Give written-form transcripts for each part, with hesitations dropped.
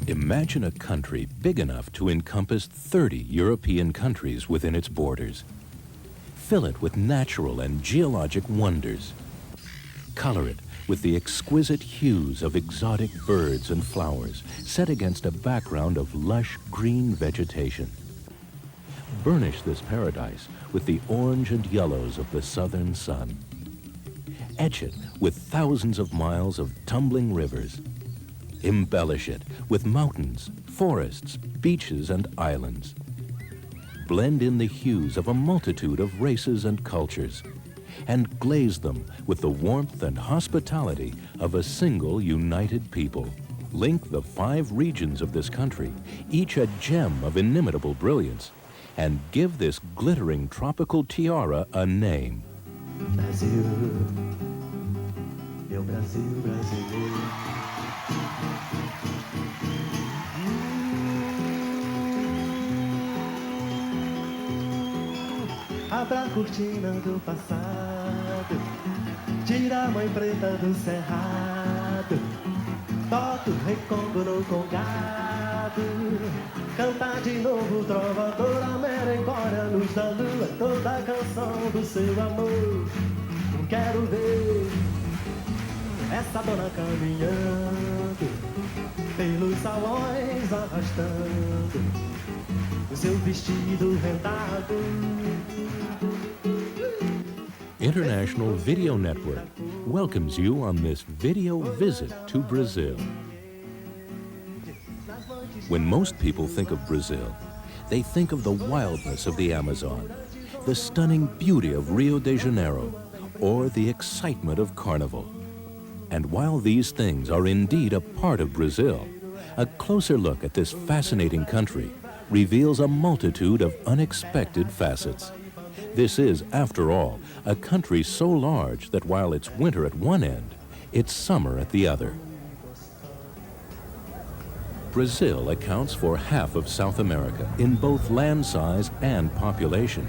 Imagine a country big enough to encompass 30 European countries within its borders. Fill it with natural and geologic wonders. Color it with the exquisite hues of exotic birds and flowers set against a background of lush green vegetation. Burnish this paradise with the orange and yellows of the southern sun. Etch it with thousands of miles of tumbling rivers. Embellish it with mountains, forests, beaches, and islands. Blend in the hues of a multitude of races and cultures, and glaze them with the warmth and hospitality of a single united people. Link the 5 regions of this country, each a gem of inimitable brilliance, and give this glittering tropical tiara a name. Brasil, meu Brasil brasileiro. Abra a cortina do passado, tira a mãe preta do cerrado, bota o recongo no congado, canta de novo trovadora merencória, luz da lua, toda a canção do seu amor. Quero ver essa dona caminhando pelos salões, arrastando o seu vestido vendado. International Video Network welcomes you on this video visit to Brazil. When most people think of Brazil, they think of the wildness of the Amazon, the stunning beauty of Rio de Janeiro, or the excitement of Carnival. And while these things are indeed a part of Brazil, a closer look at this fascinating country reveals a multitude of unexpected facets. This is, after all, a country so large that while it's winter at one end, it's summer at the other. Brazil accounts for half of South America in both land size and population.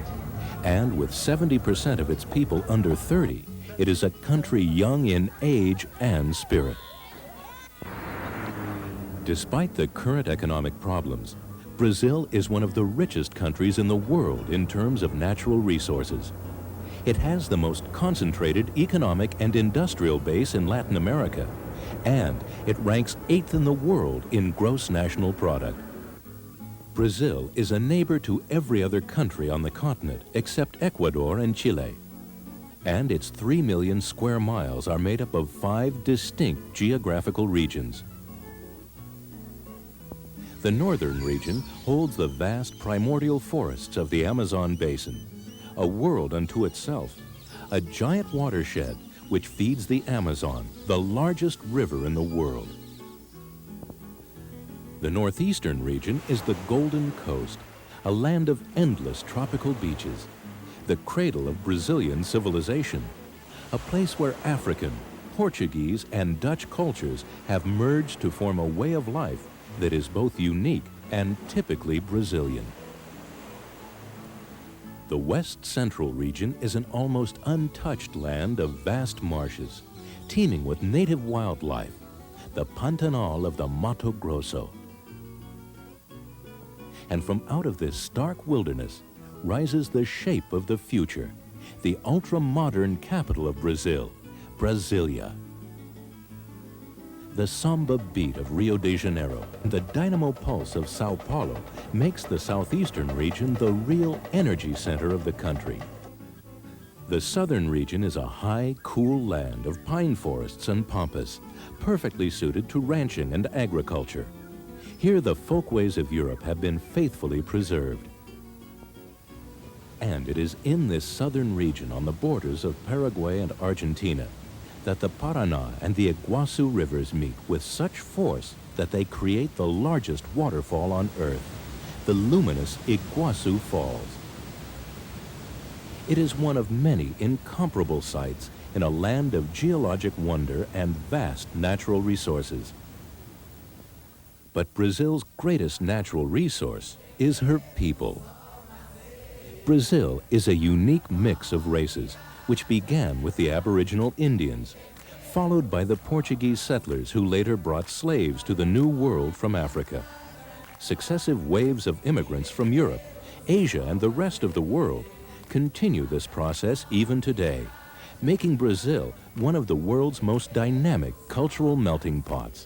And with 70% of its people under 30, it is a country young in age and spirit. Despite the current economic problems, Brazil is one of the richest countries in the world in terms of natural resources. It has the most concentrated economic and industrial base in Latin America, and it ranks 8th in the world in gross national product. Brazil is a neighbor to every other country on the continent except Ecuador and Chile. And its 3 million square miles are made up of 5 distinct geographical regions. The northern region holds the vast primordial forests of the Amazon basin, a world unto itself, a giant watershed which feeds the Amazon, the largest river in the world. The northeastern region is the Golden Coast, a land of endless tropical beaches, the cradle of Brazilian civilization, a place where African, Portuguese, and Dutch cultures have merged to form a way of life that is both unique and typically Brazilian. The West Central region is an almost untouched land of vast marshes, teeming with native wildlife, the Pantanal of the Mato Grosso. And from out of this stark wilderness rises the shape of the future, the ultra-modern capital of Brazil, Brasilia. The samba beat of Rio de Janeiro and the dynamo pulse of Sao Paulo makes the southeastern region the real energy center of the country. The southern region is a high, cool land of pine forests and pampas, perfectly suited to ranching and agriculture. Here the folkways of Europe have been faithfully preserved. And it is in this southern region on the borders of Paraguay and Argentina that the Paraná and the Iguazu rivers meet with such force that they create the largest waterfall on Earth, the luminous Iguazu Falls. It is one of many incomparable sights in a land of geologic wonder and vast natural resources. But Brazil's greatest natural resource is her people. Brazil is a unique mix of races, which began with the Aboriginal Indians, followed by the Portuguese settlers who later brought slaves to the New World from Africa. Successive waves of immigrants from Europe, Asia, and the rest of the world continue this process even today, making Brazil one of the world's most dynamic cultural melting pots.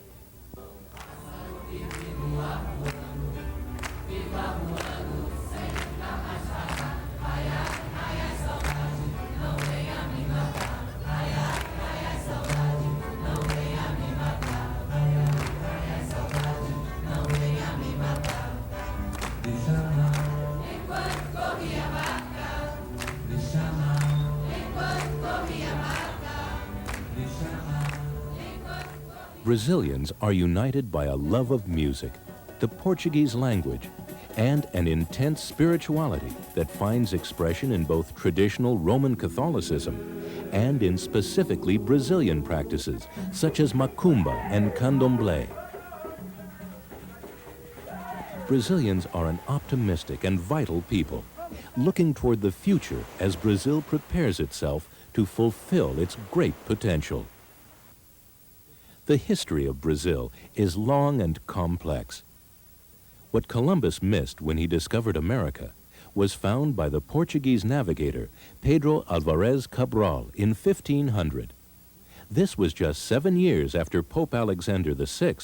Brazilians are united by a love of music, the Portuguese language, and an intense spirituality that finds expression in both traditional Roman Catholicism and in specifically Brazilian practices such as macumba and candomblé. Brazilians are an optimistic and vital people, looking toward the future as Brazil prepares itself to fulfill its great potential. The history of Brazil is long and complex. What Columbus missed when he discovered America was found by the Portuguese navigator Pedro Alvarez Cabral in 1500. This was just 7 years after Pope Alexander VI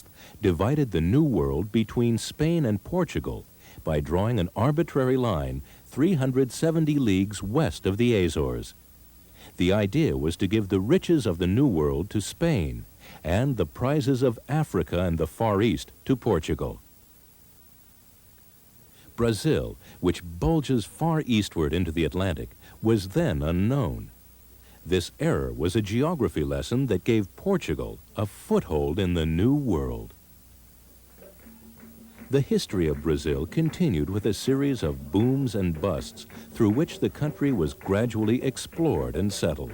divided the New World between Spain and Portugal by drawing an arbitrary line 370 leagues west of the Azores. The idea was to give the riches of the New World to Spain and the prizes of Africa and the Far East to Portugal. Brazil, which bulges far eastward into the Atlantic, was then unknown. This error was a geography lesson that gave Portugal a foothold in the New World. The history of Brazil continued with a series of booms and busts through which the country was gradually explored and settled.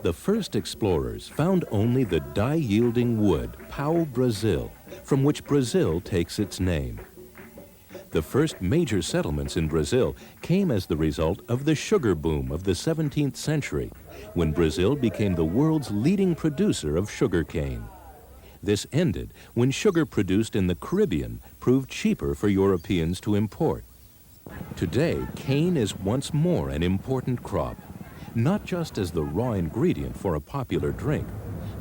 The first explorers found only the dye-yielding wood, pau-brasil, from which Brazil takes its name. The first major settlements in Brazil came as the result of the sugar boom of the 17th century, when Brazil became the world's leading producer of sugar cane. This ended when sugar produced in the Caribbean proved cheaper for Europeans to import. Today, cane is once more an important crop, not just as the raw ingredient for a popular drink,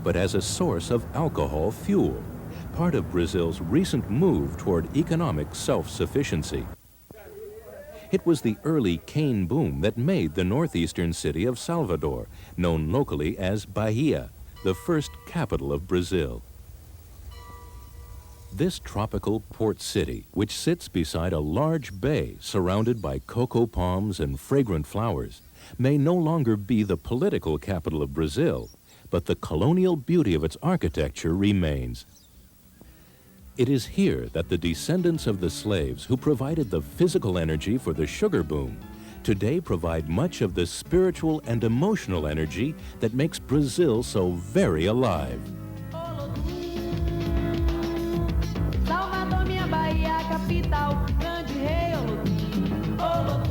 but as a source of alcohol fuel, part of Brazil's recent move toward economic self-sufficiency. It was the early cane boom that made the northeastern city of Salvador, known locally as Bahia, the first capital of Brazil. This tropical port city, which sits beside a large bay surrounded by cocoa palms and fragrant flowers, may no longer be the political capital of Brazil, but the colonial beauty of its architecture remains. It is here that the descendants of the slaves who provided the physical energy for the sugar boom today provide much of the spiritual and emotional energy that makes Brazil so very alive. Salvador, minha Bahia, capital, grande rei Olodum.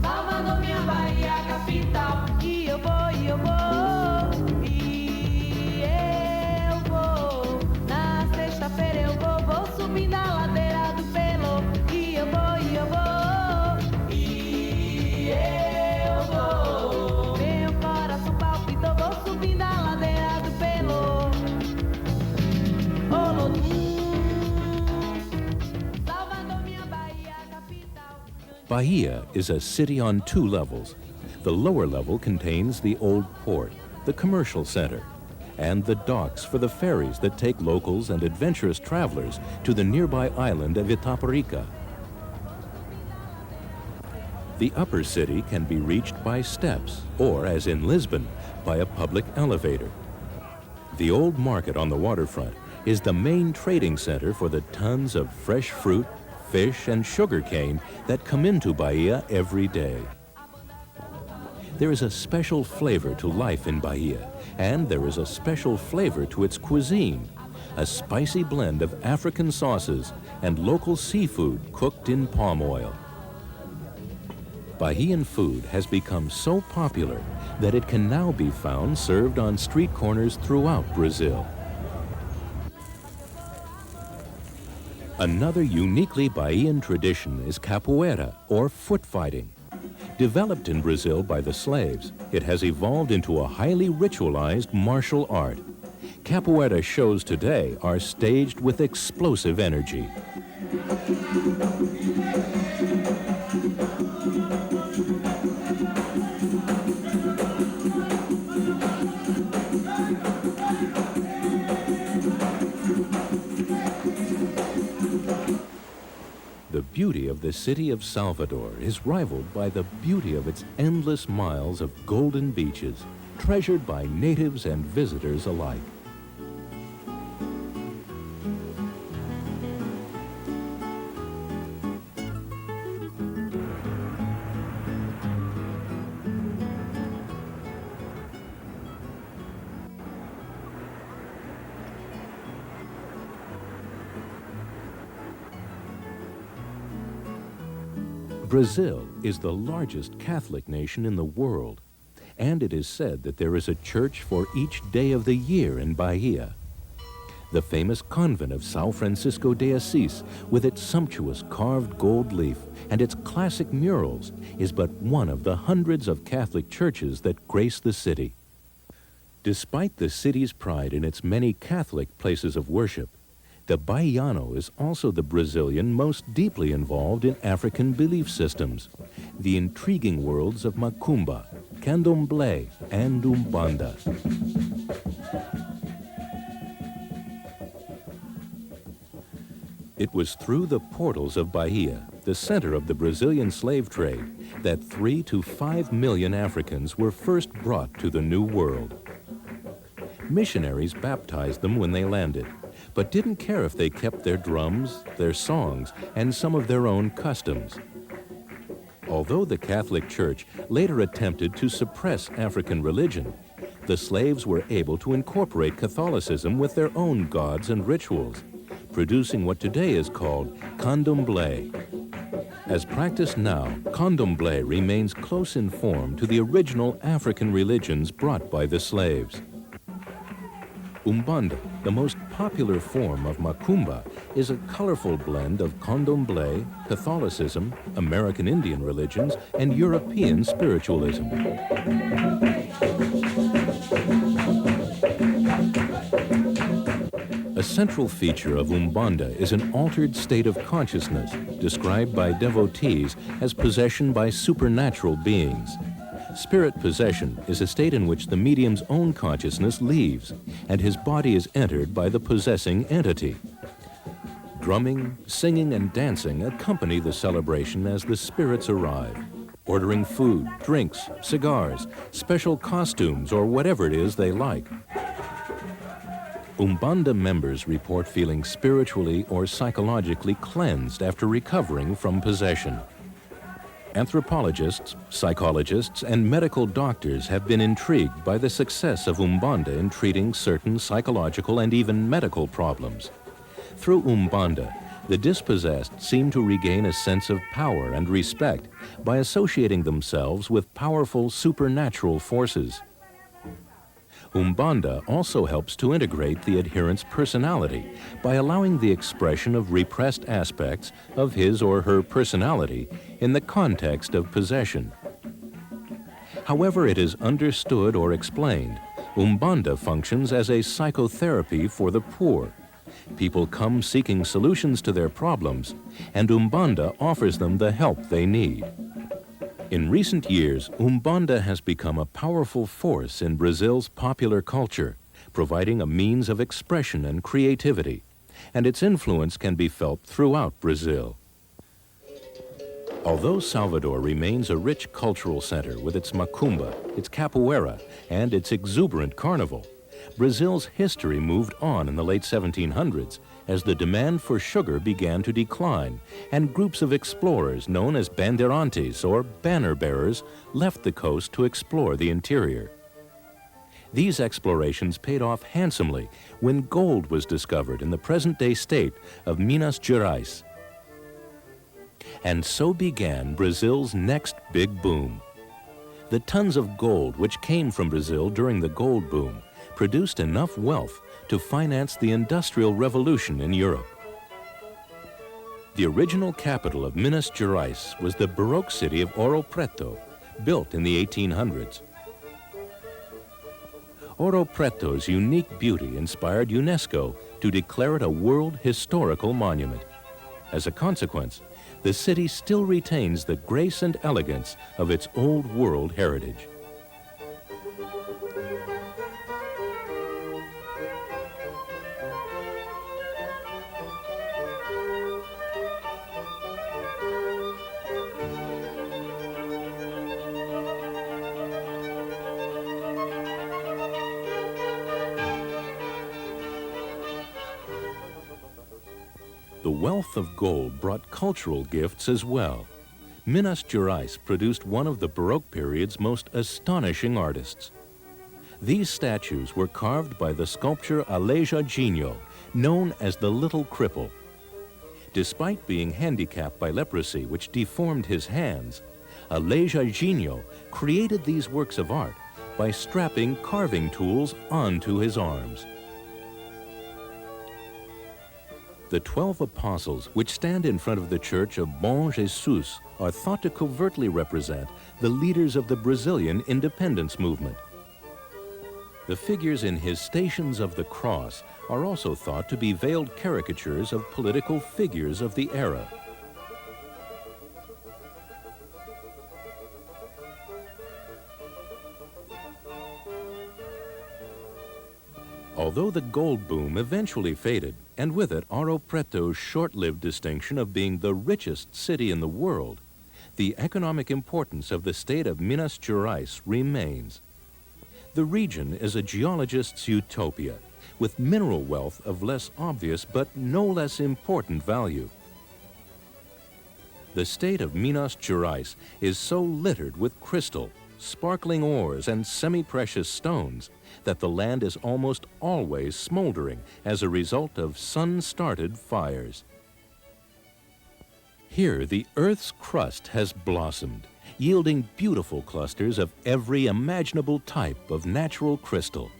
Salvador, minha Bahia, capital, e eu vou, e eu vou, e eu vou. Na sexta-feira eu vou subindo a ladeira do Pelo, e eu vou, e eu vou, e eu vou. Meu coração palpitou, vou subindo a ladeira do Pelo. Bahia is a city on 2 levels. The lower level contains the old port, the commercial center, and the docks for the ferries that take locals and adventurous travelers to the nearby island of Itaparica. The upper city can be reached by steps, or, as in Lisbon, by a public elevator. The old market on the waterfront is the main trading center for the tons of fresh fruit, fish, and sugar cane that come into Bahia every day. There is a special flavor to life in Bahia, and there is a special flavor to its cuisine, a spicy blend of African sauces and local seafood cooked in palm oil. Bahian food has become so popular that it can now be found served on street corners throughout Brazil. Another uniquely Bahian tradition is capoeira, or foot fighting. Developed in Brazil by the slaves, it has evolved into a highly ritualized martial art. Capoeira shows today are staged with explosive energy. The beauty of the city of Salvador is rivaled by the beauty of its endless miles of golden beaches, treasured by natives and visitors alike. Brazil is the largest Catholic nation in the world, and it is said that there is a church for each day of the year in Bahia. The famous convent of São Francisco de Assis, with its sumptuous carved gold leaf and its classic murals, is but one of the hundreds of Catholic churches that grace the city. Despite the city's pride in its many Catholic places of worship, the Baiano is also the Brazilian most deeply involved in African belief systems, the intriguing worlds of Macumba, Candomblé, and Umbanda. It was through the portals of Bahia, the center of the Brazilian slave trade, that 3 to 5 million Africans were first brought to the New World. Missionaries baptized them when they landed, but didn't care if they kept their drums, their songs, and some of their own customs. Although the Catholic Church later attempted to suppress African religion, the slaves were able to incorporate Catholicism with their own gods and rituals, producing what today is called candomblé. As practiced now, candomblé remains close in form to the original African religions brought by the slaves. Umbanda, the most popular form of Macumba, is a colorful blend of candomblé, Catholicism, American Indian religions, and European spiritualism. A central feature of Umbanda is an altered state of consciousness, described by devotees as possession by supernatural beings. Spirit possession is a state in which the medium's own consciousness leaves, and his body is entered by the possessing entity. Drumming, singing, and dancing accompany the celebration as the spirits arrive, ordering food, drinks, cigars, special costumes, or whatever it is they like. Umbanda members report feeling spiritually or psychologically cleansed after recovering from possession. Anthropologists, psychologists, and medical doctors have been intrigued by the success of Umbanda in treating certain psychological and even medical problems. Through Umbanda, the dispossessed seem to regain a sense of power and respect by associating themselves with powerful supernatural forces. Umbanda also helps to integrate the adherent's personality by allowing the expression of repressed aspects of his or her personality in the context of possession. However it is understood or explained, Umbanda functions as a psychotherapy for the poor. People come seeking solutions to their problems, and Umbanda offers them the help they need. In recent years, Umbanda has become a powerful force in Brazil's popular culture, providing a means of expression and creativity, and its influence can be felt throughout Brazil. Although Salvador remains a rich cultural center with its macumba, its capoeira, and its exuberant carnival, Brazil's history moved on in the late 1700s as the demand for sugar began to decline and groups of explorers known as bandeirantes or banner bearers left the coast to explore the interior. These explorations paid off handsomely when gold was discovered in the present-day state of Minas Gerais. And so began Brazil's next big boom. The tons of gold which came from Brazil during the gold boom produced enough wealth to finance the Industrial Revolution in Europe. The original capital of Minas Gerais was the Baroque city of Ouro Preto, built in the 1800s. Ouro Preto's unique beauty inspired UNESCO to declare it a World Historical Monument. As a consequence, the city still retains the grace and elegance of its old world heritage. The wealth of gold brought cultural gifts as well. Minas Gerais produced one of the Baroque period's most astonishing artists. These statues were carved by the sculptor Aleijadinho, known as the Little Cripple. Despite being handicapped by leprosy, which deformed his hands, Aleijadinho created these works of art by strapping carving tools onto his arms. The 12 apostles, which stand in front of the church of Bom Jesus, are thought to covertly represent the leaders of the Brazilian independence movement. The figures in his Stations of the Cross are also thought to be veiled caricatures of political figures of the era. Although the gold boom eventually faded, and with it Ouro Preto's short-lived distinction of being the richest city in the world, the economic importance of the state of Minas Gerais remains. The region is a geologist's utopia, with mineral wealth of less obvious but no less important value. The state of Minas Gerais is so littered with crystal, sparkling ores, and semi-precious stones that the land is almost always smoldering as a result of sun-started fires. Here, the Earth's crust has blossomed, yielding beautiful clusters of every imaginable type of natural crystal.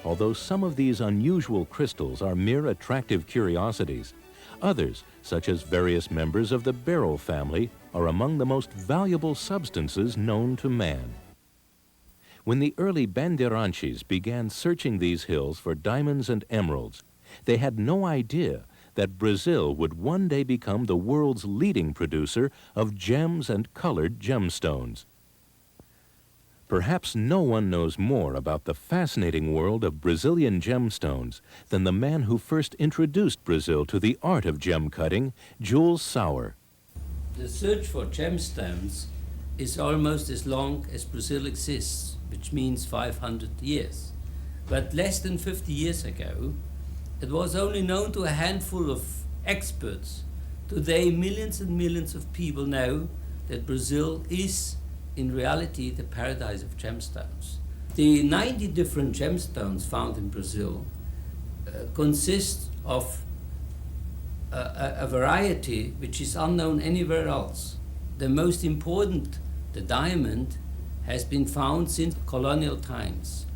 Although some of these unusual crystals are mere attractive curiosities, others, such as various members of the beryl family, are among the most valuable substances known to man. When the early Bandeirantes began searching these hills for diamonds and emeralds, they had no idea that Brazil would one day become the world's leading producer of gems and colored gemstones. Perhaps no one knows more about the fascinating world of Brazilian gemstones than the man who first introduced Brazil to the art of gem cutting, Jules Sauer. The search for gemstones is almost as long as Brazil exists, which means 500 years. But less than 50 years ago, it was only known to a handful of experts. Today, millions and millions of people know that Brazil is in reality the paradise of gemstones. The 90 different gemstones found in Brazil consist of a variety which is unknown anywhere else. The most important, the diamond, has been found since colonial times.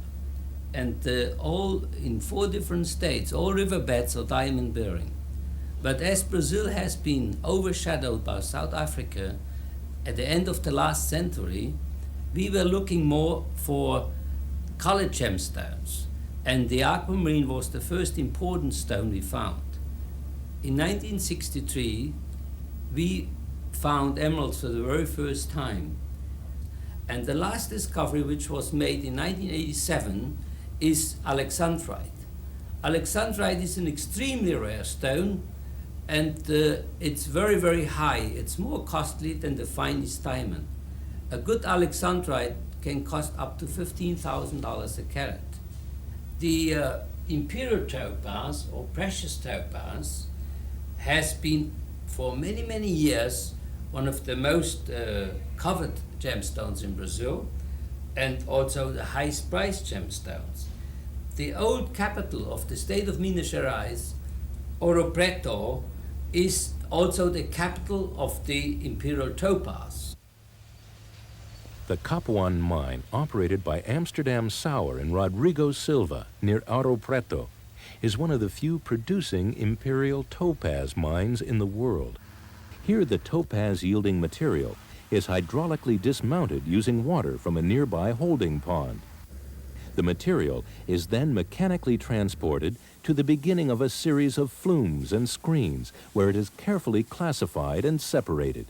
And all in 4 different states, all riverbeds are diamond bearing. But as Brazil has been overshadowed by South Africa, at the end of the last century, we were looking more for colored gemstones, and the aquamarine was the first important stone we found. In 1963, we found emeralds for the very first time, and the last discovery, which was made in 1987, is alexandrite. Alexandrite is an extremely rare stone, and it's very, very high. It's more costly than the finest diamond. A good alexandrite can cost up to $15,000 a carat. The imperial topaz, or precious topaz, has been for many, many years one of the most covered gemstones in Brazil, and also the highest priced gemstones. The old capital of the state of Minas Gerais, Ouro Preto, is also the capital of the imperial topaz. The Capuan mine, operated by Amsterdam Sauer and Rodrigo Silva near Ouro Preto, is one of the few producing imperial topaz mines in the world. Here, the topaz-yielding material is hydraulically dismounted using water from a nearby holding pond. The material is then mechanically transported to the beginning of a series of flumes and screens where it is carefully classified and separated.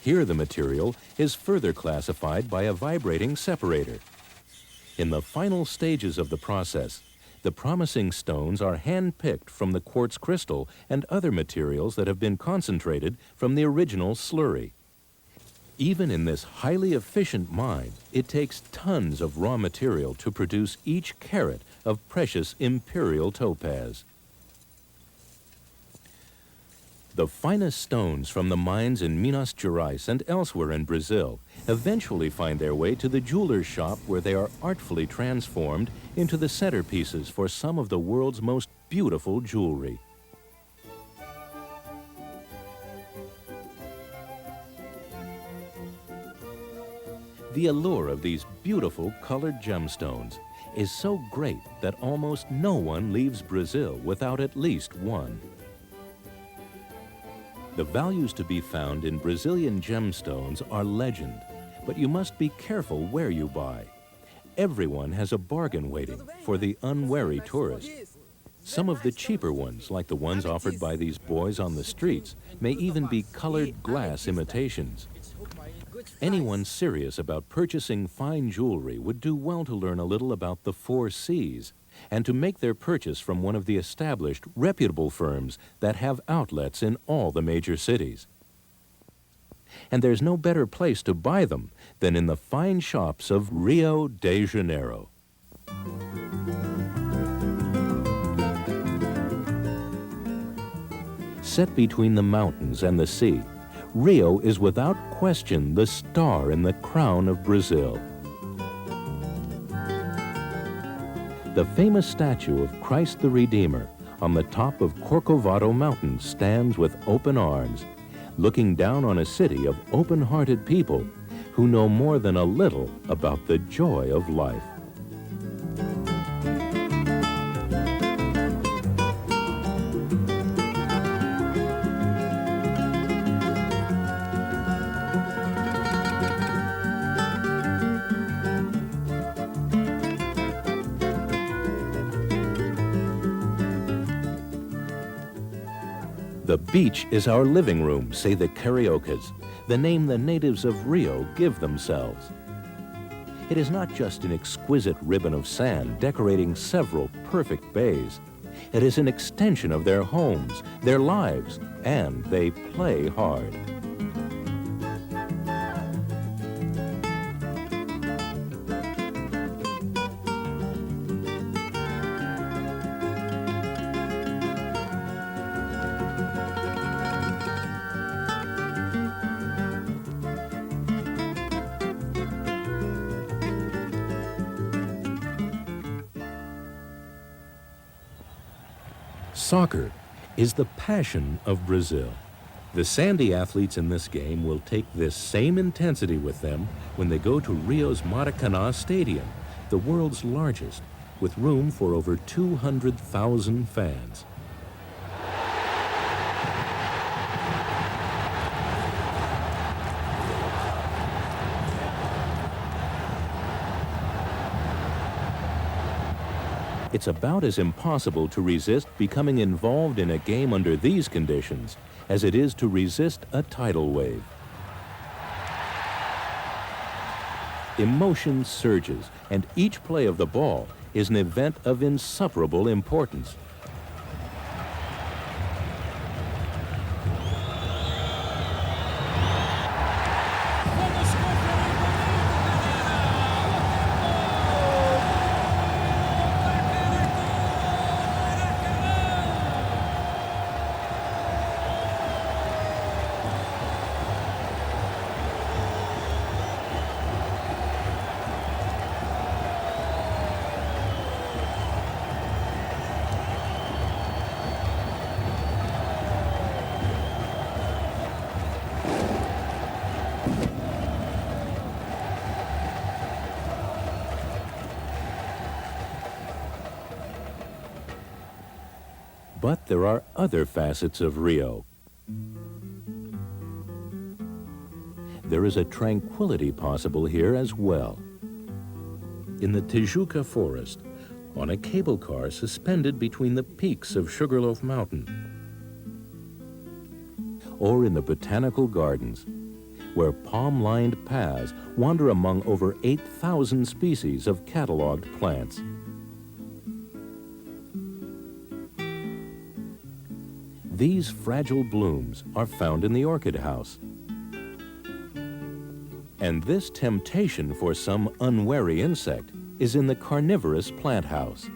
Here, the material is further classified by a vibrating separator. In the final stages of the process, the promising stones are hand-picked from the quartz crystal and other materials that have been concentrated from the original slurry. Even in this highly efficient mine, it takes tons of raw material to produce each carat of precious imperial topaz. The finest stones from the mines in Minas Gerais and elsewhere in Brazil eventually find their way to the jeweler's shop, where they are artfully transformed into the centerpieces for some of the world's most beautiful jewelry. The allure of these beautiful colored gemstones is so great that almost no one leaves Brazil without at least one. The values to be found in Brazilian gemstones are legend, but you must be careful where you buy. Everyone has a bargain waiting for the unwary tourist. Some of the cheaper ones, like the ones offered by these boys on the streets, may even be colored glass imitations. Anyone serious about purchasing fine jewelry would do well to learn a little about the 4 C's and to make their purchase from one of the established, reputable firms that have outlets in all the major cities. And there's no better place to buy them than in the fine shops of Rio de Janeiro. Set between the mountains and the sea, Rio is without question the star in the crown of Brazil. The famous statue of Christ the Redeemer on the top of Corcovado Mountain stands with open arms, looking down on a city of open-hearted people who know more than a little about the joy of life. The beach is our living room, say the Cariocas, the name the natives of Rio give themselves. It is not just an exquisite ribbon of sand decorating several perfect bays. It is an extension of their homes, their lives, and they play hard. Soccer is the passion of Brazil. The sandy athletes in this game will take this same intensity with them when they go to Rio's Maracanã Stadium, the world's largest, with room for over 200,000 fans. It's about as impossible to resist becoming involved in a game under these conditions as it is to resist a tidal wave. Emotion surges, and each play of the ball is an event of insuperable importance. But there are other facets of Rio. There is a tranquility possible here as well. In the Tijuca forest, on a cable car suspended between the peaks of Sugarloaf Mountain, or in the botanical gardens, where palm-lined paths wander among over 8,000 species of cataloged plants. These fragile blooms are found in the orchid house. And this temptation for some unwary insect is in the carnivorous plant house.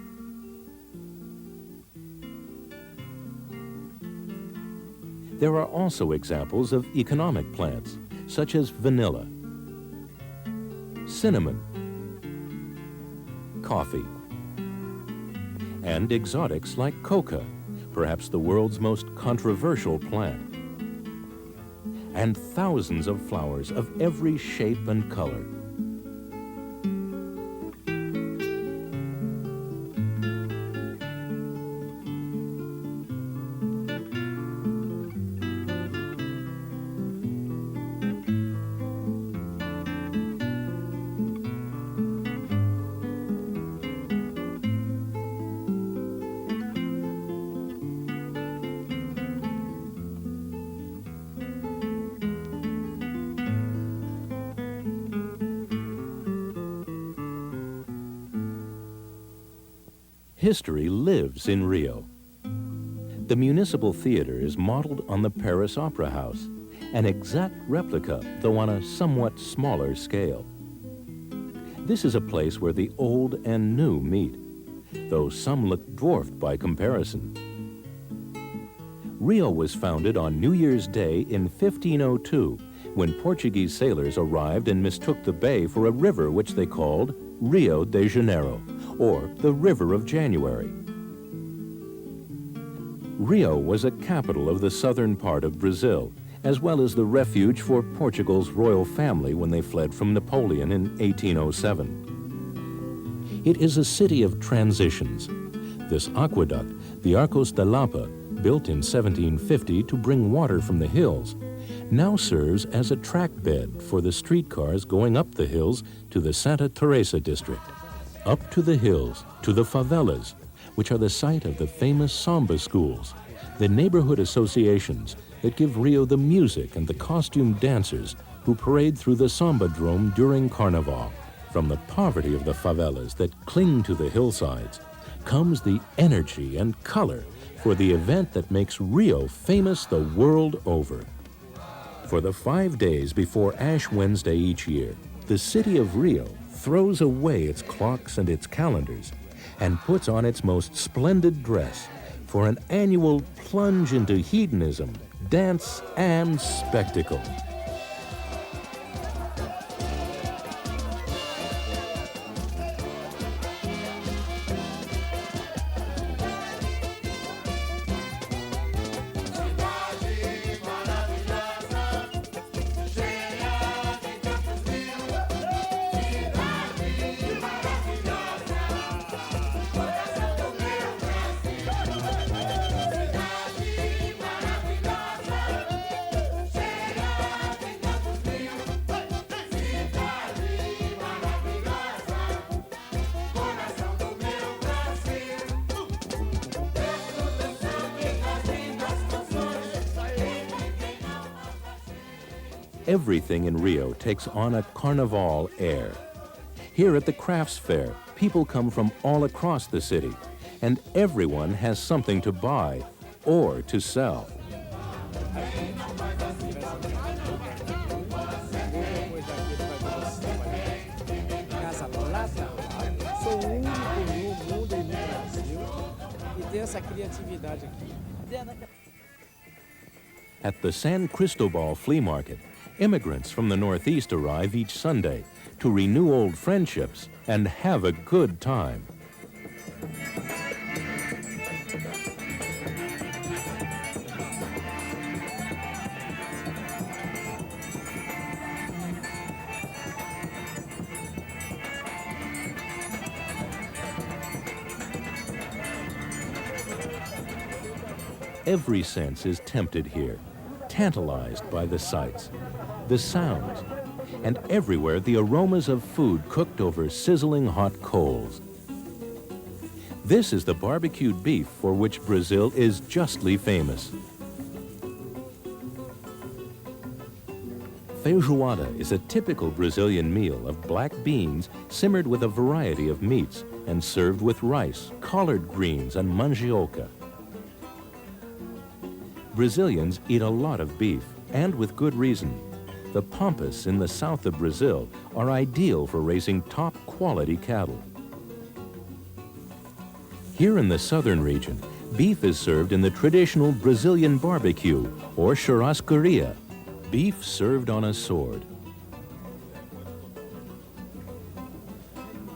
There are also examples of economic plants, such as vanilla, cinnamon, coffee, and exotics like coca, perhaps the world's most controversial plant, and thousands of flowers of every shape and color. History lives in Rio. The Municipal Theater is modeled on the Paris Opera House, an exact replica, though on a somewhat smaller scale. This is a place where the old and new meet, though some look dwarfed by comparison. Rio was founded on New Year's Day in 1502, when Portuguese sailors arrived and mistook the bay for a river which they called Rio de Janeiro, or the River of January. Rio was a capital of the southern part of Brazil, as well as the refuge for Portugal's royal family when they fled from Napoleon in 1807. It is a city of transitions. This aqueduct, the Arcos da Lapa, built in 1750 to bring water from the hills, now serves as a track bed for the streetcars going up the hills to the Santa Teresa district, up to the hills, to the favelas, which are the site of the famous samba schools, the neighborhood associations that give Rio the music and the costumed dancers who parade through the samba-drome during Carnival. From the poverty of the favelas that cling to the hillsides comes the energy and color for the event that makes Rio famous the world over. For the 5 days before Ash Wednesday each year, the city of Rio throws away its clocks and its calendars and puts on its most splendid dress for an annual plunge into hedonism, dance, and spectacle. Everything in Rio takes on a carnival air. Here at the Crafts Fair, people come from all across the city, and everyone has something to buy or to sell. At the San Cristobal Flea Market, immigrants from the Northeast arrive each Sunday to renew old friendships and have a good time. Every sense is tempted here, tantalized by the sights, the sounds, and everywhere the aromas of food cooked over sizzling hot coals. This is the barbecued beef for which Brazil is justly famous. Feijoada is a typical Brazilian meal of black beans simmered with a variety of meats and served with rice, collard greens, and mandioca. Brazilians eat a lot of beef, and with good reason. The Pampas in the south of Brazil are ideal for raising top-quality cattle. Here in the southern region, beef is served in the traditional Brazilian barbecue, or churrascaria, beef served on a sword.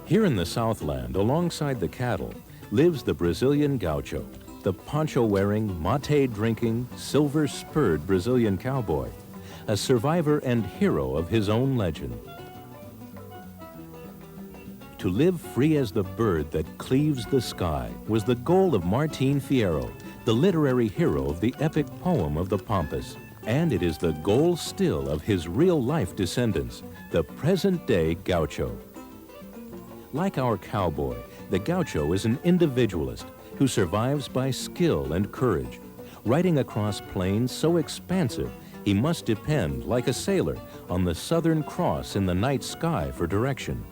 Here in the Southland, alongside the cattle, lives the Brazilian gaucho, the poncho-wearing, mate-drinking, silver-spurred Brazilian cowboy, a survivor and hero of his own legend. To live free as the bird that cleaves the sky was the goal of Martin Fierro, the literary hero of the epic poem of the Pampas. And it is the goal still of his real-life descendants, the present-day gaucho. Like our cowboy, the gaucho is an individualist who survives by skill and courage, riding across plains so expansive he must depend, like a sailor, on the Southern Cross in the night sky for direction.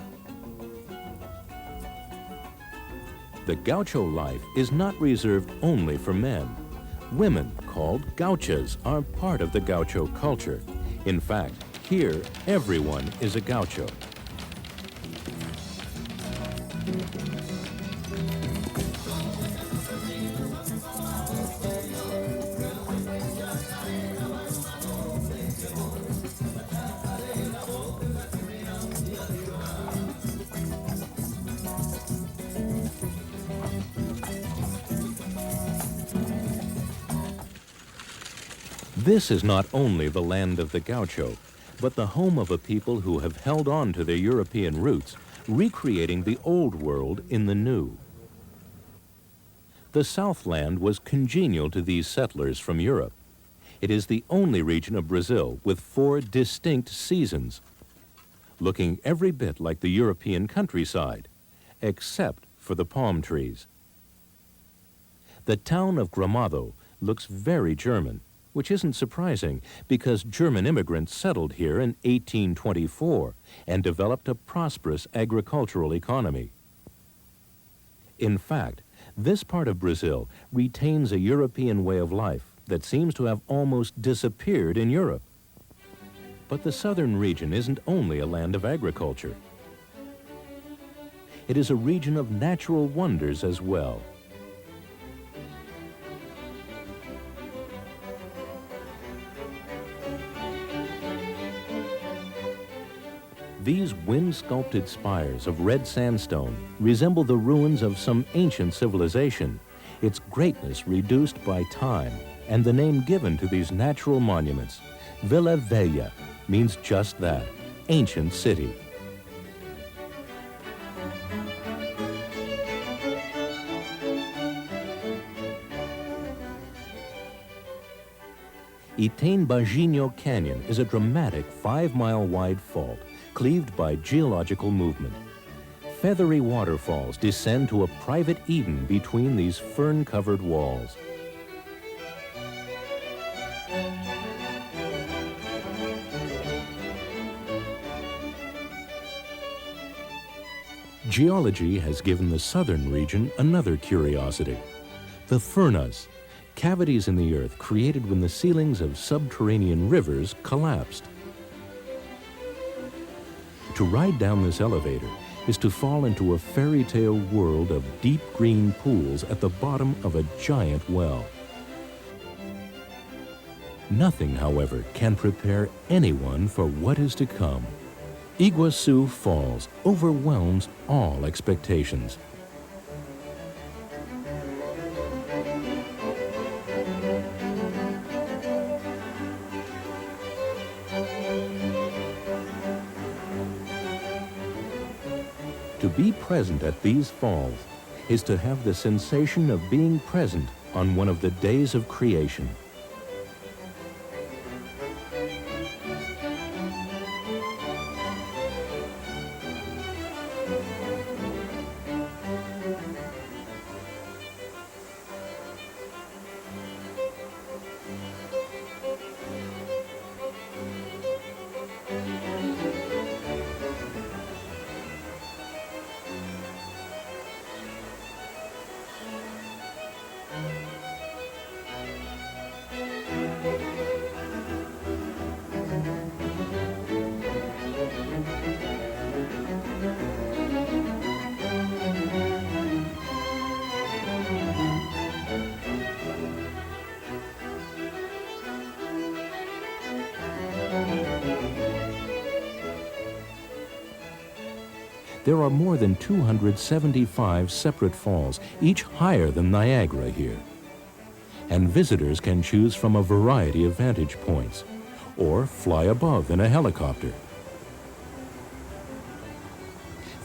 The gaucho life is not reserved only for men. Women, called gauchas, are part of the gaucho culture. In fact, here, everyone is a gaucho. This is not only the land of the gaucho, but the home of a people who have held on to their European roots, recreating the old world in the new. The Southland was congenial to these settlers from Europe. It is the only region of Brazil with 4 distinct seasons, looking every bit like the European countryside, except for the palm trees. The town of Gramado looks very German, which isn't surprising because German immigrants settled here in 1824 and developed a prosperous agricultural economy. In fact, this part of Brazil retains a European way of life that seems to have almost disappeared in Europe. But the southern region isn't only a land of agriculture. It is a region of natural wonders as well. These wind-sculpted spires of red sandstone resemble the ruins of some ancient civilization, its greatness reduced by time, and the name given to these natural monuments, Vila Velha, means just that, ancient city. Itenbagino Canyon is a dramatic 5-mile-wide fault cleaved by geological movement. Feathery waterfalls descend to a private Eden between these fern-covered walls. Geology has given the southern region another curiosity, the furnas, cavities in the earth created when the ceilings of subterranean rivers collapsed. To ride down this elevator is to fall into a fairy tale world of deep green pools at the bottom of a giant well. Nothing, however, can prepare anyone for what is to come. Iguaçu Falls overwhelms all expectations. To be present at these falls is to have the sensation of being present on one of the days of creation. There are more than 275 separate falls, each higher than Niagara here. And visitors can choose from a variety of vantage points, or fly above in a helicopter.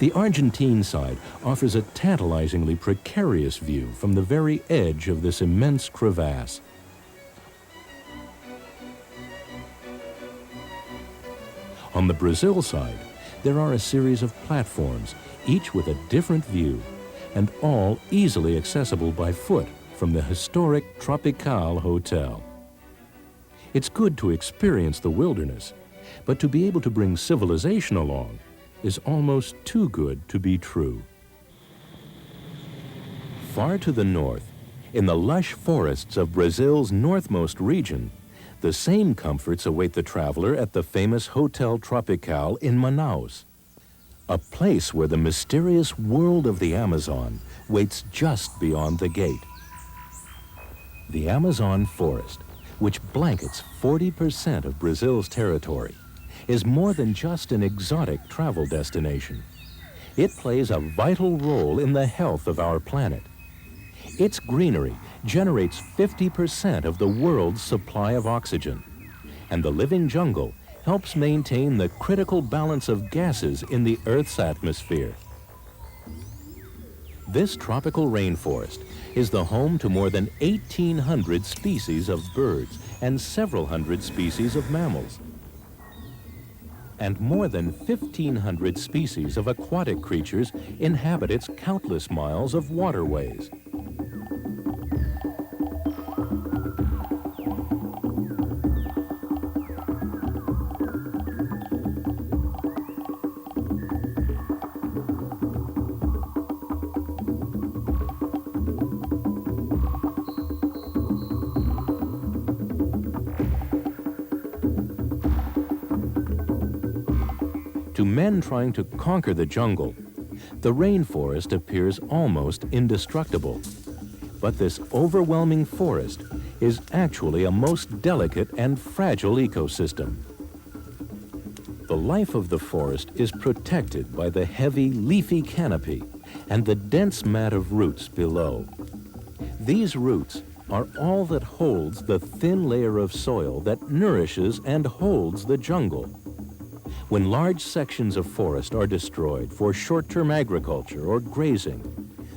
The Argentine side offers a tantalizingly precarious view from the very edge of this immense crevasse. On the Brazil side, there are a series of platforms, each with a different view, and all easily accessible by foot from the historic Tropical Hotel. It's good to experience the wilderness, but to be able to bring civilization along is almost too good to be true. Far to the north, in the lush forests of Brazil's northmost region, the same comforts await the traveler at the famous Hotel Tropical in Manaus, a place where the mysterious world of the Amazon waits just beyond the gate. The Amazon forest, which blankets 40% of Brazil's territory, is more than just an exotic travel destination. It plays a vital role in the health of our planet. Its greenery generates 50% of the world's supply of oxygen, and the living jungle helps maintain the critical balance of gases in the Earth's atmosphere. This tropical rainforest is the home to more than 1,800 species of birds and several hundred species of mammals, and more than 1,500 species of aquatic creatures inhabit its countless miles of waterways. To men trying to conquer the jungle, the rainforest appears almost indestructible. But this overwhelming forest is actually a most delicate and fragile ecosystem. The life of the forest is protected by the heavy leafy canopy and the dense mat of roots below. These roots are all that holds the thin layer of soil that nourishes and holds the jungle. When large sections of forest are destroyed for short-term agriculture or grazing,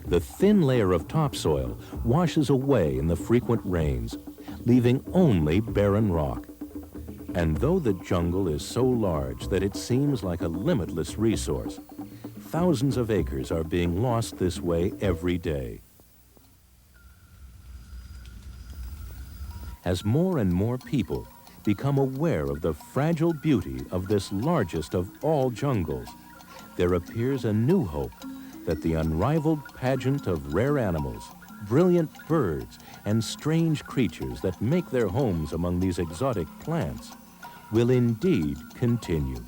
the thin layer of topsoil washes away in the frequent rains, leaving only barren rock. And though the jungle is so large that it seems like a limitless resource, thousands of acres are being lost this way every day. As more and more people become aware of the fragile beauty of this largest of all jungles, there appears a new hope that the unrivaled pageant of rare animals, brilliant birds, and strange creatures that make their homes among these exotic plants will indeed continue.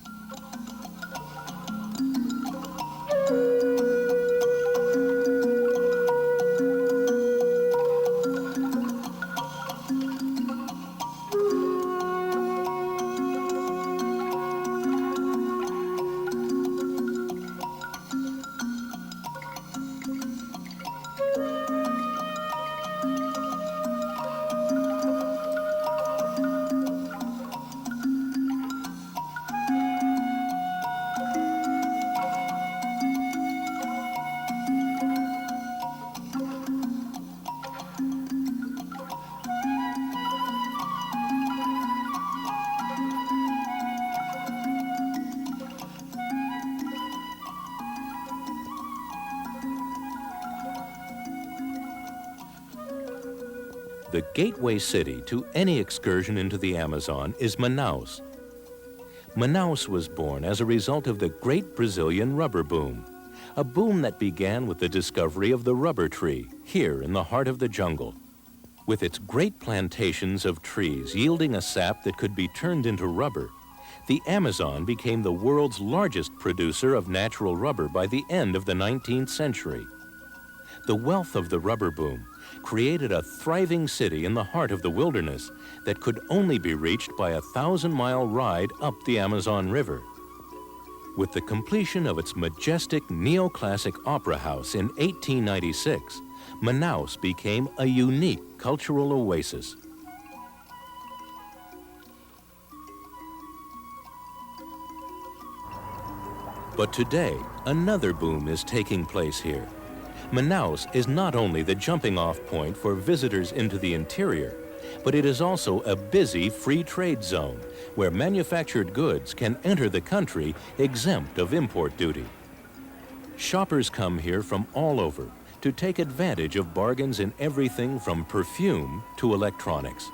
The gateway city to any excursion into the Amazon is Manaus. Manaus was born as a result of the great Brazilian rubber boom, a boom that began with the discovery of the rubber tree here in the heart of the jungle. With its great plantations of trees yielding a sap that could be turned into rubber, the Amazon became the world's largest producer of natural rubber by the end of the 19th century. The wealth of the rubber boom created a thriving city in the heart of the wilderness that could only be reached by a 1,000-mile ride up the Amazon River. With the completion of its majestic neoclassic opera house in 1896, Manaus became a unique cultural oasis. But today, another boom is taking place here. Manaus is not only the jumping-off point for visitors into the interior, but it is also a busy free trade zone where manufactured goods can enter the country exempt of import duty. Shoppers come here from all over to take advantage of bargains in everything from perfume to electronics.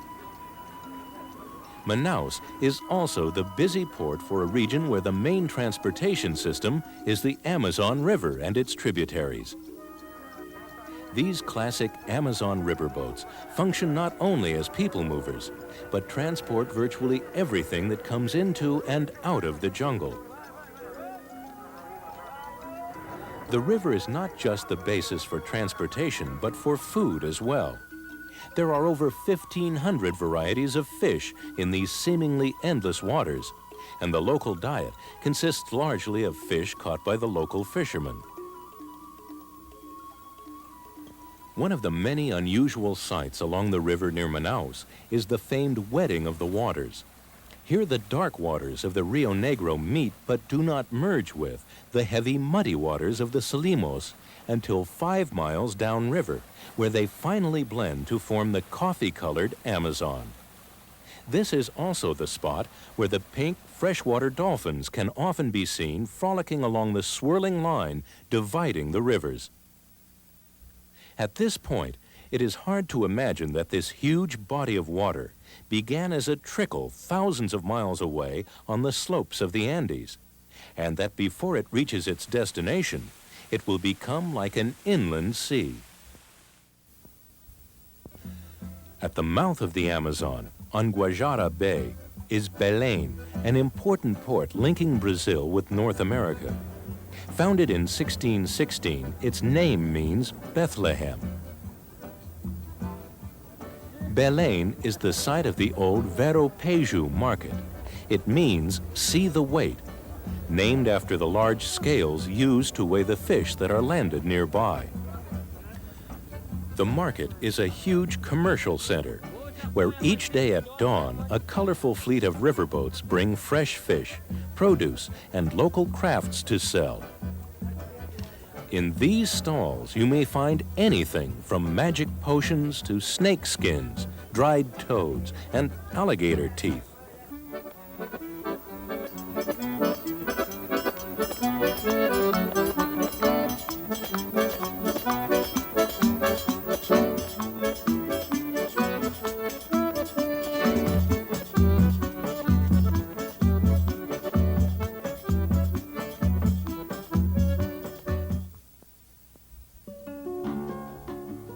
Manaus is also the busy port for a region where the main transportation system is the Amazon River and its tributaries. These classic Amazon riverboats function not only as people movers, but transport virtually everything that comes into and out of the jungle. The river is not just the basis for transportation, but for food as well. There are over 1,500 varieties of fish in these seemingly endless waters, and the local diet consists largely of fish caught by the local fishermen. One of the many unusual sights along the river near Manaus is the famed wedding of the waters. Here the dark waters of the Rio Negro meet but do not merge with the heavy muddy waters of the Solimos until 5 miles downriver, where they finally blend to form the coffee-colored Amazon. This is also the spot where the pink freshwater dolphins can often be seen frolicking along the swirling line dividing the rivers. At this point, it is hard to imagine that this huge body of water began as a trickle thousands of miles away on the slopes of the Andes, and that before it reaches its destination, it will become like an inland sea. At the mouth of the Amazon, on Guajara Bay, is Belém, an important port linking Brazil with North America. Founded in 1616, its name means Bethlehem. Belém is the site of the old Vero-Peju market. It means see the weight, named after the large scales used to weigh the fish that are landed nearby. The market is a huge commercial center where each day at dawn a colorful fleet of riverboats bring fresh fish, produce, and local crafts to sell. In these stalls, you may find anything from magic potions to snake skins, dried toads, and alligator teeth.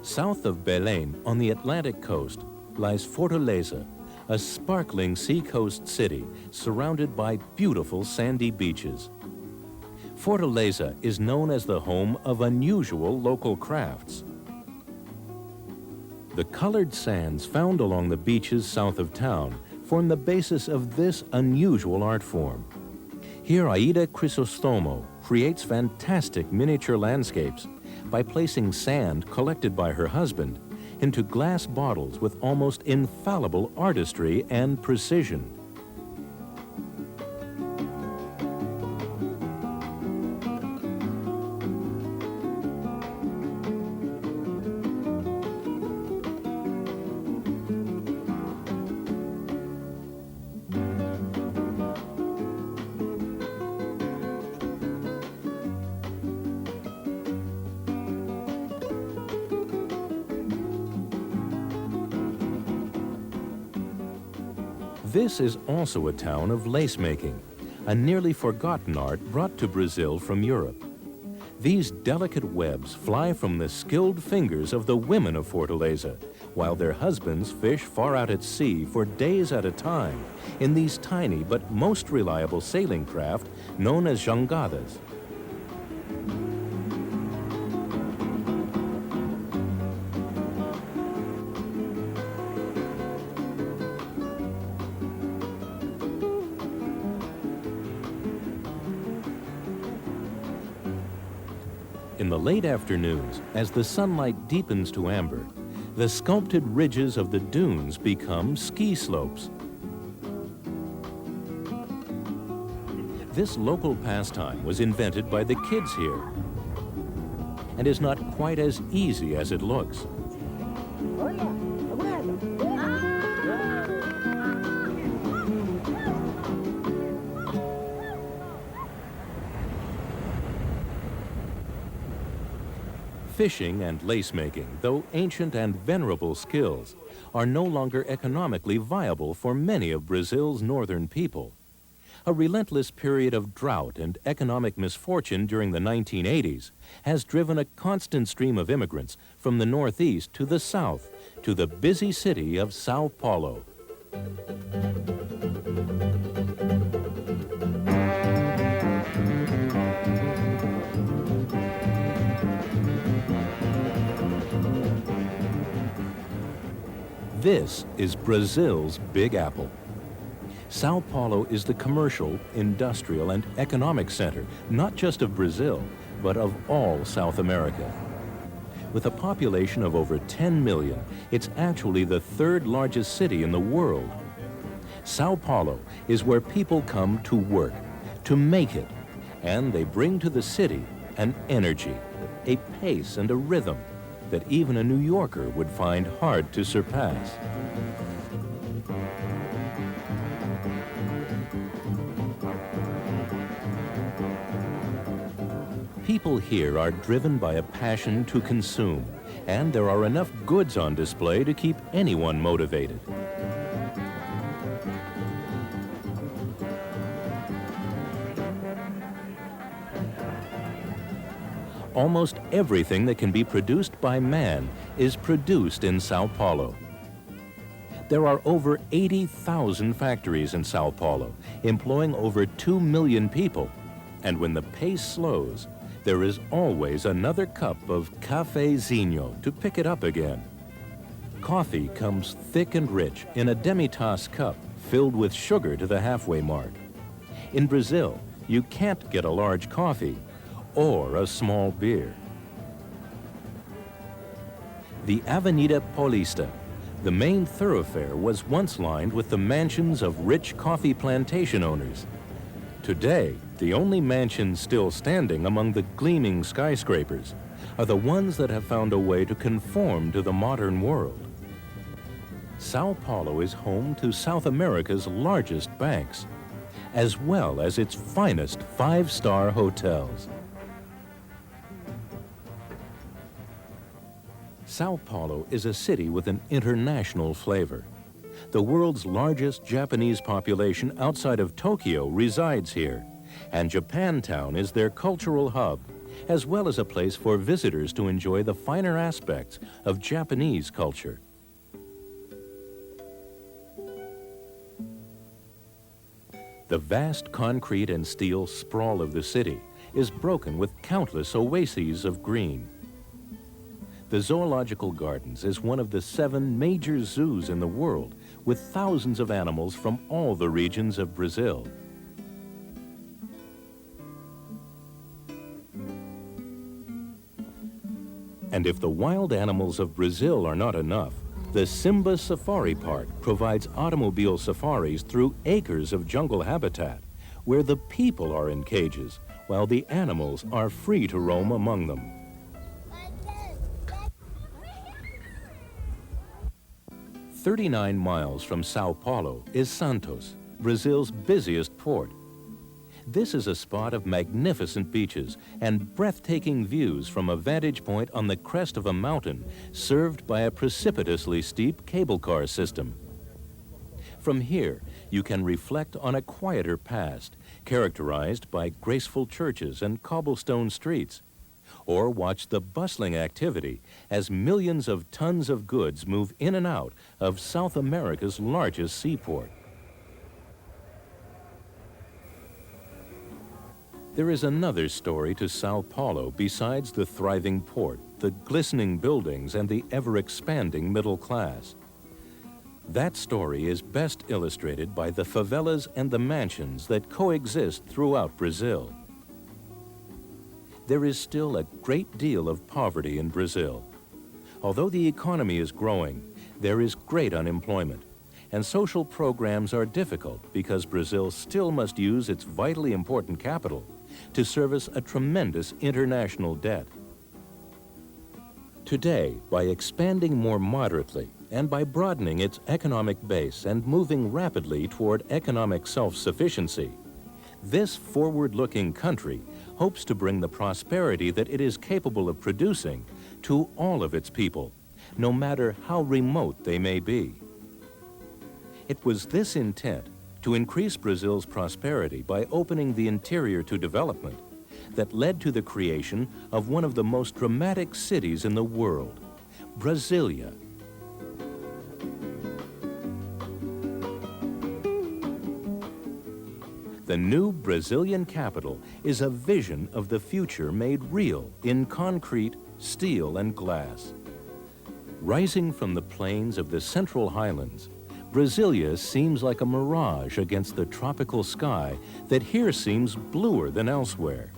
South of Belém, on the Atlantic coast, lies Fortaleza, a sparkling seacoast city surrounded by beautiful sandy beaches. Fortaleza is known as the home of unusual local crafts. The colored sands found along the beaches south of town form the basis of this unusual art form. Here, Aida Crisostomo creates fantastic miniature landscapes by placing sand collected by her husband into glass bottles with almost infallible artistry and precision. This is also a town of lace making, a nearly forgotten art brought to Brazil from Europe. These delicate webs fly from the skilled fingers of the women of Fortaleza, while their husbands fish far out at sea for days at a time in these tiny but most reliable sailing craft known as jangadas. In the late afternoons, as the sunlight deepens to amber, the sculpted ridges of the dunes become ski slopes. This local pastime was invented by the kids here and is not quite as easy as it looks. Fishing and lace making, though ancient and venerable skills, are no longer economically viable for many of Brazil's northern people. A relentless period of drought and economic misfortune during the 1980s has driven a constant stream of immigrants from the northeast to the south, to the busy city of Sao Paulo. This is Brazil's Big Apple. Sao Paulo is the commercial, industrial, and economic center, not just of Brazil, but of all South America. With a population of over 10 million, it's actually the third largest city in the world. Sao Paulo is where people come to work, to make it, and they bring to the city an energy, a pace, and a rhythm that even a New Yorker would find hard to surpass. People here are driven by a passion to consume, and there are enough goods on display to keep anyone motivated. Almost everything that can be produced by man is produced in Sao Paulo. There are over 80,000 factories in Sao Paulo, employing over 2 million people. And when the pace slows, there is always another cup of cafezinho to pick it up again. Coffee comes thick and rich in a demi-tasse cup filled with sugar to the halfway mark. In Brazil, you can't get a large coffee or a small beer. The Avenida Paulista, the main thoroughfare, was once lined with the mansions of rich coffee plantation owners. Today, the only mansions still standing among the gleaming skyscrapers are the ones that have found a way to conform to the modern world. Sao Paulo is home to South America's largest banks, as well as its finest five-star hotels. Sao Paulo is a city with an international flavor. The world's largest Japanese population outside of Tokyo resides here, and Japantown is their cultural hub, as well as a place for visitors to enjoy the finer aspects of Japanese culture. The vast concrete and steel sprawl of the city is broken with countless oases of green. The Zoological Gardens is one of the 7 major zoos in the world, with thousands of animals from all the regions of Brazil. And if the wild animals of Brazil are not enough, the Simba Safari Park provides automobile safaris through acres of jungle habitat, where the people are in cages, while the animals are free to roam among them. 39 miles from Sao Paulo is Santos, Brazil's busiest port. This is a spot of magnificent beaches and breathtaking views from a vantage point on the crest of a mountain served by a precipitously steep cable car system. From here, you can reflect on a quieter past, characterized by graceful churches and cobblestone streets, or watch the bustling activity as millions of tons of goods move in and out of South America's largest seaport. There is another story to Sao Paulo besides the thriving port, the glistening buildings, and the ever-expanding middle class. That story is best illustrated by the favelas and the mansions that coexist throughout Brazil. There is still a great deal of poverty in Brazil. Although the economy is growing, there is great unemployment, and social programs are difficult because Brazil still must use its vitally important capital to service a tremendous international debt. Today, by expanding more moderately and by broadening its economic base and moving rapidly toward economic self-sufficiency, this forward-looking country hopes to bring the prosperity that it is capable of producing to all of its people, no matter how remote they may be. It was this intent to increase Brazil's prosperity by opening the interior to development that led to the creation of one of the most dramatic cities in the world, Brasilia. The new Brazilian capital is a vision of the future made real in concrete, steel, and glass. Rising from the plains of the Central Highlands, Brasilia seems like a mirage against the tropical sky that here seems bluer than elsewhere.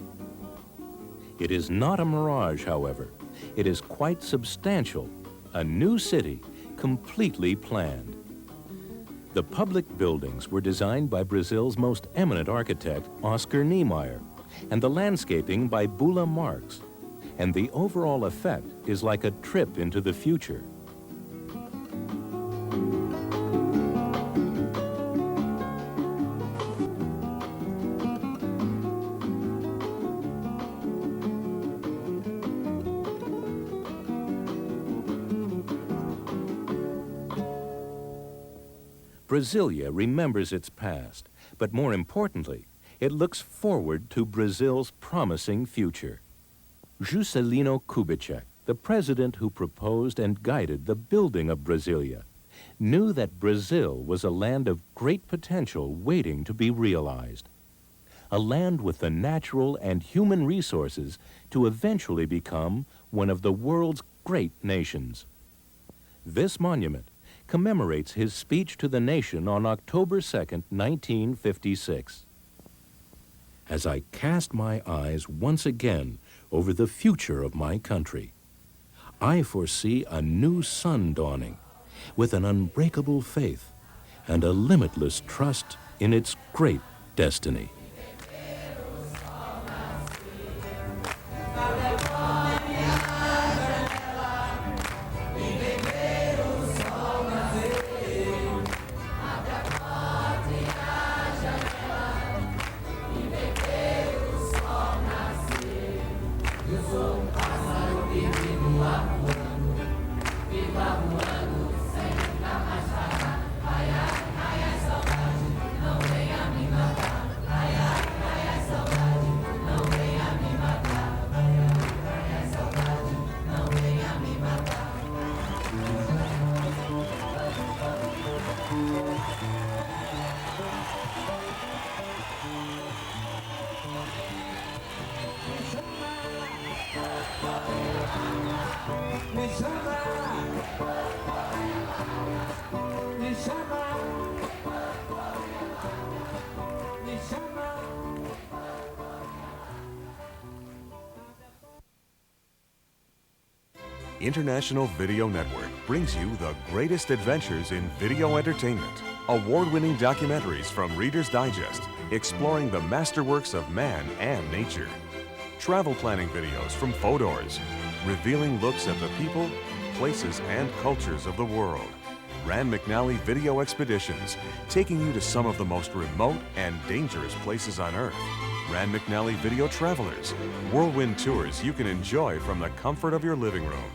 It is not a mirage, however. It is quite substantial, a new city, completely planned. The public buildings were designed by Brazil's most eminent architect, Oscar Niemeyer, and the landscaping by Bula Marx. And the overall effect is like a trip into the future. Brasilia remembers its past, but more importantly, it looks forward to Brazil's promising future. Juscelino Kubitschek, the president who proposed and guided the building of Brasilia, knew that Brazil was a land of great potential waiting to be realized. A land with the natural and human resources to eventually become one of the world's great nations. This monument commemorates his speech to the nation on October 2nd, 1956. As I cast my eyes once again over the future of my country, I foresee a new sun dawning with an unbreakable faith and a limitless trust in its great destiny. International Video Network brings you the greatest adventures in video entertainment. Award-winning documentaries from Reader's Digest, exploring the masterworks of man and nature. Travel planning videos from Fodors, revealing looks at the people, places, and cultures of the world. Rand McNally Video Expeditions, taking you to some of the most remote and dangerous places on Earth. Rand McNally Video Travelers, whirlwind tours you can enjoy from the comfort of your living room.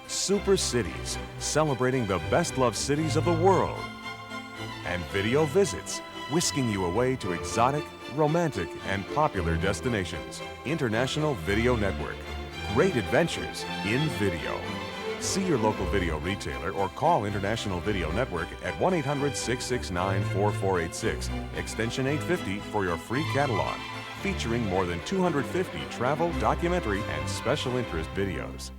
Super Cities, celebrating the best-loved cities of the world. and video visits, whisking you away to exotic, romantic, and popular destinations. International Video Network. Great adventures in video. See your local video retailer or call International Video Network at 1-800-669-4486, extension 850 for your free catalog, featuring more than 250 travel, documentary, and special interest videos.